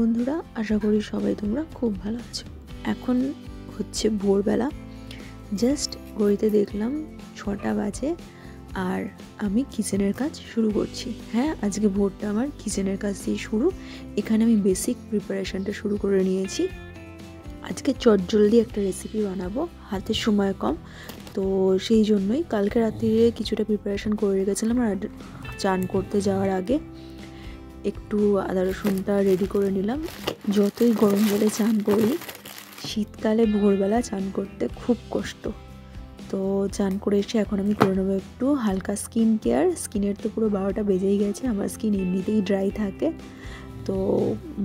বন্ধুরা, আশা করি সবাই তোমরা খুব ভালো আছো। এখন হচ্ছে ভোরবেলা, জাস্ট ঘড়িতে দেখলাম 6টা বাজে আর আমি কিচেনের কাজ শুরু করছি। হ্যাঁ, আজকে ভোরটা আমার কিচেনের কাজ দিয়ে শুরু। এখানে আমি বেসিক প্রিপারেশনটা শুরু করে নিয়েছি। আজকে চটজলদি একটা রেসিপি বানাবো, হাতে সময় কম, তো সেই জন্যই কালকে রাত্রিরে কিছুটা প্রিপারেশন করে রেখেছিলাম। আর চান করতে যাওয়ার আগে একটু আদা রসুনটা রেডি করে নিলাম। যতই গরম জলে চান করি, শীতকালে ভোরবেলা চান করতে খুব কষ্ট। তো চান করে এসে এখন আমি করে নেবো একটু হালকা স্কিন কেয়ার। স্কিনের তো পুরো 12টা বেজেই গেছে, আমার স্কিন এমনিতেই ড্রাই থাকে, তো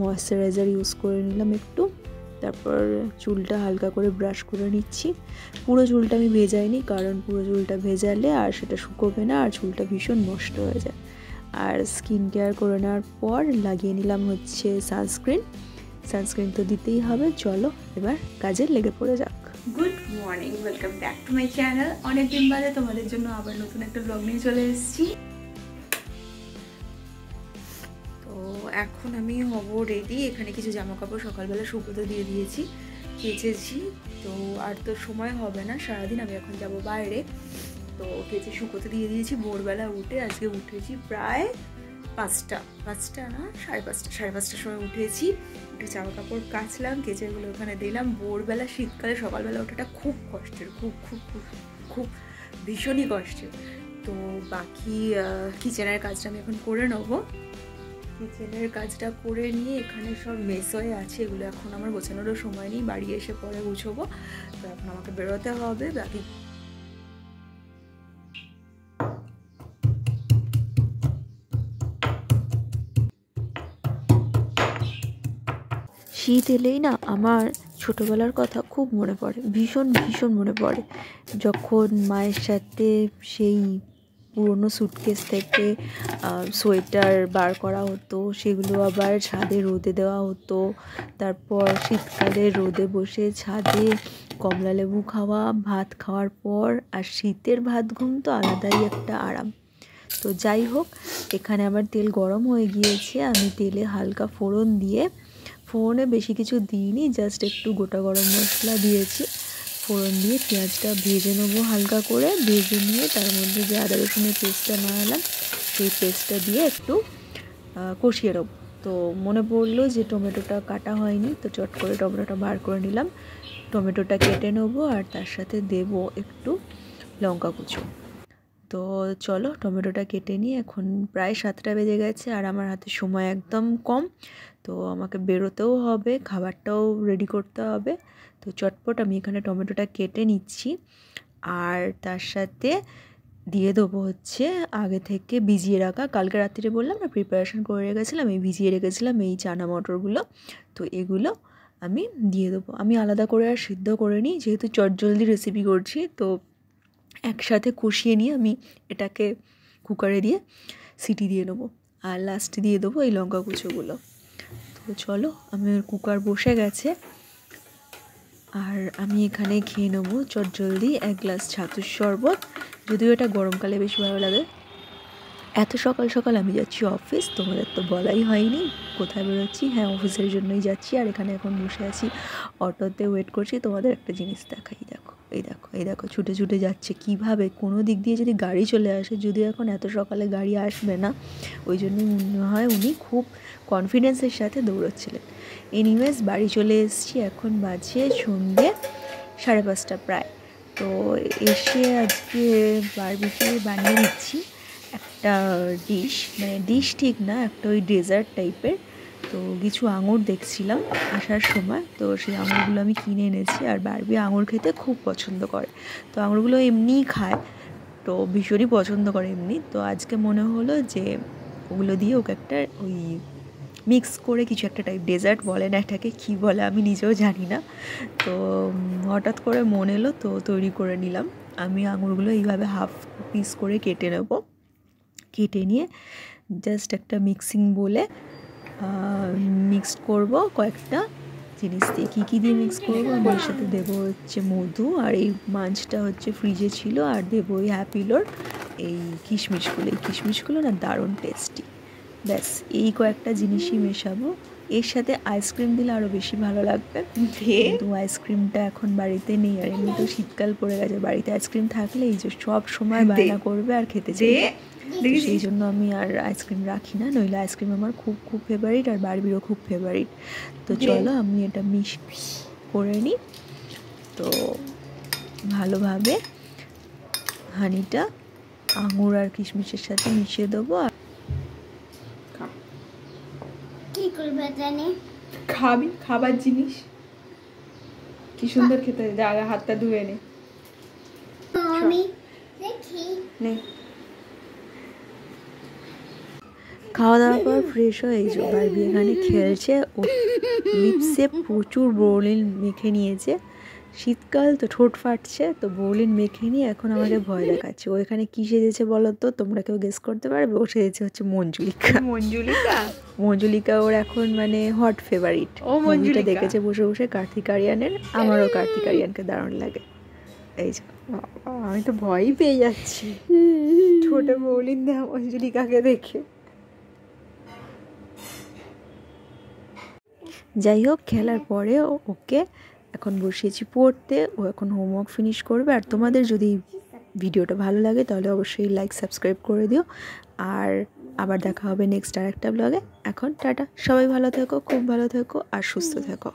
ময়েশ্চারাইজার ইউজ করে নিলাম একটু। তারপর চুলটা হালকা করে ব্রাশ করে নিচ্ছি। পুরো চুলটা আমি ভেজাইনি, কারণ পুরো চুলটা ভেজালে আর সেটা শুকোবে না আর চুলটা ভীষণ নষ্ট হয়ে যায়। আর স্কিন কেয়ার করে নেওয়ার পর লাগিয়ে নিলাম হচ্ছে সানস্ক্রিন তো দিতেই হবে। চলো এবার কাজে লেগে পড়ে যাক। Good morning, welcome back to my channel. অনেকদিন বাদে তোমাদের জন্য আবার নতুন একটা ব্লগ নিয়ে চলে এসেছি। তো এখন আমি হব রেডি। এখানে কিছু জামা কাপড় সকালবেলা শুকোতে দিয়ে দিয়েছি, কেচেছি। তো আর তো সময় হবে না সারাদিন, আমি এখন যাব বাইরে। তো কেচে শুকোতে দিয়ে দিয়েছি। ভোরবেলা উঠে আজকে উঠেছি প্রায় 5টা না 5:30টার সময় উঠেছি। একটু জামা কাপড় কাচলাম, কেচেগুলো ওখানে দিলাম। ভোরবেলা শীতকালে সকালবেলা ওঠাটা খুব কষ্টের, খুব খুব খুব খুব ভীষণই কষ্টের। তো বাকি কিচেনের কাজটা আমি এখন করে নেবো। কিচেনের কাজটা করে নিয়ে এখানে সব মেস হয়ে আছে, এগুলো এখন আমার গোছানোরও সময় নেই, বাড়ি এসে পরে গুছবো। তো এখন আমাকে বেরোতে হবে। বাকি শীত এলেই না আমার ছোটোবেলার কথা খুব মনে পড়ে, ভীষণ ভীষণ মনে পড়ে। যখন মায়ের সাথে সেই পুরনো সুটকেস থেকে সোয়েটার বার করা হতো, সেগুলো আবার ছাদে রোদে দেওয়া হতো। তারপর শীতকালে রোদে বসে ছাদে কমলা লেবু খাওয়া, ভাত খাওয়ার পর। আর শীতের ভাত ঘুম তো আলাদাই একটা আরাম। তো যাই হোক, এখানে আমার তেল গরম হয়ে গিয়েছে। আমি তেলে হালকা ফোড়ন দিয়ে, ফোড়নে বেশি কিছু দিইনি, জাস্ট একটু গোটা গরম মশলা দিয়েছি। ফোড়ন দিয়ে পেঁয়াজটা ভেজে নেবো হালকা করে। ভেজে নিয়ে তার মধ্যে যে আদা রসুনের পেস্টটা বানালাম, সেই পেস্টটা দিয়ে একটু কষিয়ে নেবো। তো মনে পড়লো যে টমেটোটা কাটা হয়নি, তো চট করে টমেটোটা বার করে নিলাম। টমেটোটা কেটে নেবো আর তার সাথে দেবো একটু লঙ্কা কুচো। তো চলো টমেটোটা কেটে নিয়ে, এখন প্রায় 7টা বেজে গেছে আর আমার হাতে সময় একদম কম। তো আমাকে বেরোতেও হবে, খাবারটাও রেডি করতে হবে। তো চটপট আমি এখানে টমেটোটা কেটে নিচ্ছি। আর তার সাথে দিয়ে দেবো হচ্ছে আগে থেকে ভিজিয়ে রাখা, কালকে রাত্রিরে বললাম না প্রিপারেশন করে রেখেছিলাম, এই ভিজিয়ে রেখেছিলাম এই চানা মটরগুলো। তো এগুলো আমি দিয়ে দেবো। আমি আলাদা করে আর সিদ্ধ করে নিই, যেহেতু চটজলদি রেসিপি করছি, তো একসাথে কষিয়ে নিয়ে আমি এটাকে কুকারে দিয়ে সিটি দিয়ে নেবো। আর লাস্টে দিয়ে দেবো এই লঙ্কা কুচোগুলো। তো চলো, আমার কুকার বসে গেছে আর আমি এখানে খেয়ে নেবো চটজলদি 1 গ্লাস ছাতুর শরবত। যদিও এটা গরমকালে বেশি ভালো লাগে। এত সকাল সকাল আমি যাচ্ছি অফিস, তোমাদের তো বলাই হয়নি কোথায় বেরোচ্ছি। হ্যাঁ, অফিসের জন্যই যাচ্ছি। আর এখানে এখন বসে আছি, অটোতে ওয়েট করছি। তোমাদের একটা জিনিস দেখাই, দেখো এই দেখো ছুটে ছুটে যাচ্ছে কীভাবে। কোনো দিক দিয়ে যদি গাড়ি চলে আসে, যদিও এখন এত সকালে গাড়ি আসবে না, ওই জন্যই মনে হয় উনি খুব কনফিডেন্সের সাথে দৌড়চ্ছিলেন। এনিওয়েজ বাড়ি চলে এসেছি, এখন বাজে সন্ধ্যে 5:30 প্রায়। তো এসে আজকে বারবিকিউ বানিয়ে নিচ্ছি একটা ডিশ, মানে ডিশ ঠিক না, একটা ওই ডেজার্ট টাইপের। তো কিছু আঙুর দেখছিলাম আসার সময়, তো সেই আঙুরগুলো আমি কিনে এনেছি। আর বারবি আঙুর খেতে খুব পছন্দ করে, তো আঙুরগুলো এমনিই খায়, তো ভীষণই পছন্দ করে এমনি। তো আজকে মনে হলো যে ওগুলো দিয়ে ওকে একটা ওই মিক্স করে কিছু একটা টাইপ, ডেজার্ট বলে না এটাকে, কী বলে আমি নিজেও জানি না। তো হঠাৎ করে মনে এলো, তো তৈরি করে নিলাম। আমি আঙুরগুলো এইভাবে হাফ পিস করে কেটে নেব। কেটে নিয়ে জাস্ট একটা মিক্সিং বলে মিক্সড করব কয়েকটা জিনিস দিয়ে। কী দিয়ে মিক্স করবো, আমি এর সাথে দেবো হচ্ছে মধু, আর এই মাঞ্চটা হচ্ছে ফ্রিজে ছিল, আর দেবো ওই হ্যাপিলোর এই কিশমিশগুলো। এই কিশমিশগুলো না দারুণ টেস্টি। ব্যাস এই কয়েকটা জিনিসই মেশাবো। এর সাথে আইসক্রিম দিলে আরও বেশি ভালো লাগবে, কিন্তু আইসক্রিমটা এখন বাড়িতে নেই। আর এমনি তো শীতকাল পড়ে গেছে, বাড়িতে আইসক্রিম থাকলে এই যে সব সময় বায়না করবে আর খেতে চাইবে, সেই জন্য আমি আর আইসক্রিম রাখি না। নইলে আইসক্রিম আমার খুব খুব ফেভারিট, আর বারবিরও খুব ফেভারিট। তো চলো আমি এটা মিক্স করে নিই। তো ভালোভাবে হানিটা আঙুর আর কিশমিশের সাথে মিশিয়ে দেবো। আর খাবি খাবার জিনিস কি সুন্দর খেতে, আগে হাতটা ধুয়ে নে। খাওয়া দাওয়ার পর ফ্রেশ হয়ে এই যে বারবি এখানে খেলছে, ও লিপসে প্রচুর বোরলিন মেখে নিয়েছে। শীতকাল তো ঠোঁট ফাটছে, তো বোরলিন মেখে নিয়ে এখন আমাকে ভয় দেখাচ্ছে। ও এখানে কী সেজেছে বলো তো, তোমরা কেউ গেস করতে পারবে? ও সেজেছে হচ্ছে মঞ্জুলিকা। মঞ্জুলিকা ওর এখন মানে হট ফেভারিট। ও মঞ্জুলিকা দেখেছে বসে বসে কার্তিক আরিয়ানের, আমারও কার্তিক আরিয়ানকে দারুণ লাগে। এই যে আমি তো ভয়ই পেয়ে যাচ্ছি ছোট বোরলিন দেওয়া মঞ্জুলিকাকে দেখে। যাই হোক, খেলার পরে ওকে এখন বসিয়েছি পড়তে, ও এখন হোমওয়ার্ক ফিনিশ করবে। আর তোমাদের যদি ভিডিওটা ভালো লাগে তাহলে অবশ্যই লাইক সাবস্ক্রাইব করে দিও। আর আবার দেখা হবে নেক্সট আরেকটা ব্লগে। এখন টাটা, সবাই ভালো থেকো, খুব ভালো থেকো আর সুস্থ থেকো।